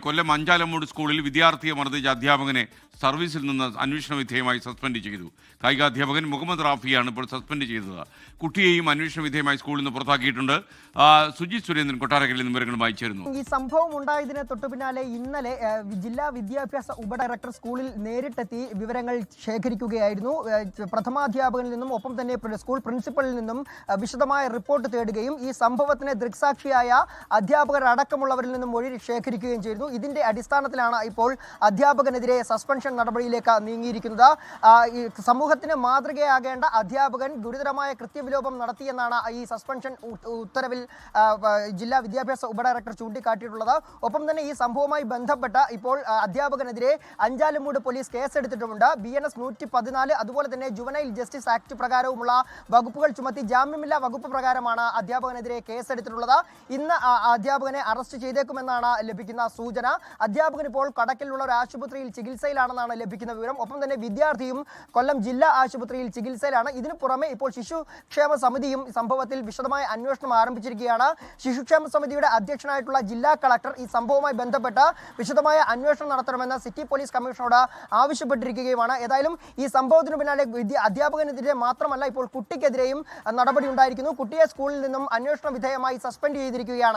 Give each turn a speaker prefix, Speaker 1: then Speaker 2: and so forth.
Speaker 1: കൊല്ലം അഞ്ചാലമ്മൂട് സ്കൂളിൽ വിദ്യാർത്ഥിയെ മർദ്ദിച്ച അധ്യാപകനെ സർവീസിൽ നിന്ന് അന്വേഷണ വിധേയമായി സസ്പെൻഡ് ചെയ്തു. കായികാധ്യാപകൻ മുഹമ്മദ് റാഫിയാണ് ഇപ്പോൾ സസ്പെൻഡ് ചെയ്തത്. കുട്ടിയെയും അന്വേഷണ വിധേയമായി സ്കൂളിൽ നിന്ന് പുറത്താക്കിയിട്ടുണ്ട്. സുജിത് സുരേന്ദ്രൻ കൊട്ടാരക്കരയിൽ നിന്ന് വിവരങ്ങളുമായി ചേരുന്നു.
Speaker 2: ഈ സംഭവം ഉണ്ടായതിന് തൊട്ടു പിന്നാലെ ഇന്നലെ ജില്ലാ വിദ്യാഭ്യാസ ഉപഡയറക്ടർ സ്കൂളിൽ നേരിട്ടെത്തി വിവരങ്ങൾ ശേഖരിക്കുകയായിരുന്നു. പ്രഥമാധ്യാപകനിൽ നിന്നും ഒപ്പം തന്നെ സ്കൂൾ പ്രിൻസിപ്പലിൽ നിന്നും വിശദമായ റിപ്പോർട്ട് തേടുകയും ഈ സംഭവത്തിന് ദൃക്സാക്ഷിയായ അധ്യാപകർ അടക്കമുള്ളവരിൽ നിന്നും മൊഴി ശേഖരിക്കുകയും ചെയ്തു. ഇതിന്റെ അടിസ്ഥാനത്തിലാണ് ഇപ്പോൾ അധ്യാപകനെതിരെ സസ്പെൻഷൻ നടപടിയിലേക്ക് നീങ്ങിയിരിക്കുന്നത്. ഈ സമൂഹത്തിന് മാതൃകയാകേണ്ട അധ്യാപകൻ ഗുരുതരമായ കൃത്യവിലോപം നടത്തിയെന്നാണ് ഈ സസ്പെൻഷൻ ഉത്തരവിൽ ജില്ലാ വിദ്യാഭ്യാസ ഉപഡയറക്ടർ ചൂണ്ടിക്കാട്ടിയിട്ടുള്ളത്. ഒപ്പം തന്നെ ഈ സംഭവവുമായി ബന്ധപ്പെട്ട ഇപ്പോൾ അധ്യാപകനെതിരെ അഞ്ചാലമ്മൂട് പോലീസ് കേസെടുത്തിട്ടുമുണ്ട്. BNS 114 അതുപോലെ തന്നെ ജുവനൈൽ ജസ്റ്റിസ് ആക്ട് പ്രകാരവുമുള്ള വകുപ്പുകൾ ചുമത്തി ജാമ്യമില്ലാ വകുപ്പ് പ്രകാരമാണ് അധ്യാപകനെതിരെ കേസെടുത്തിട്ടുള്ളത്. ഇന്ന് അധ്യാപകനെ അറസ്റ്റ് ചെയ്തേക്കുമെന്നാണ് ലഭിക്കുന്ന സൂചന. അധ്യാപകൻ ഇപ്പോൾ കടക്കലുള്ള ഒരു ആശുപത്രിയിൽ ചികിത്സയിലാണെന്നാണ് ലഭിക്കുന്ന വിവരം. ഒപ്പം തന്നെ വിദ്യാർത്ഥിയും കൊല്ലം ജില്ലാ ആശുപത്രിയിൽ ചികിത്സയിലാണ്. ഇതിനു പുറമെ ഇപ്പോൾ ശിശുക്ഷേമ സമിതിയും സംഭവത്തിൽ വിശദമായ അന്വേഷണം ആരംഭിച്ചിരിക്കുകയാണ്. ശിശുക്ഷേമ സമിതിയുടെ അധ്യക്ഷനായിട്ടുള്ള ജില്ലാ കളക്ടർ ഈ സംഭവവുമായി ബന്ധപ്പെട്ട് വിശദമായ അന്വേഷണം നടത്തണമെന്ന് സിറ്റി പോലീസ് കമ്മീഷണറോട് ആവശ്യപ്പെട്ടിരിക്കുകയുമാണ്. ഏതായാലും ഈ സംഭവത്തിനു പിന്നാലെ അധ്യാപകനെതിരെ മാത്രമല്ല ഇപ്പോൾ കുട്ടിക്കെതിരെയും നടപടി ഉണ്ടായിരിക്കുന്നു. കുട്ടിയെ സ്കൂളിൽ നിന്നും അന്വേഷണ വിധേയമായി സസ്പെൻഡ് ചെയ്തിരിക്കുകയാണ്.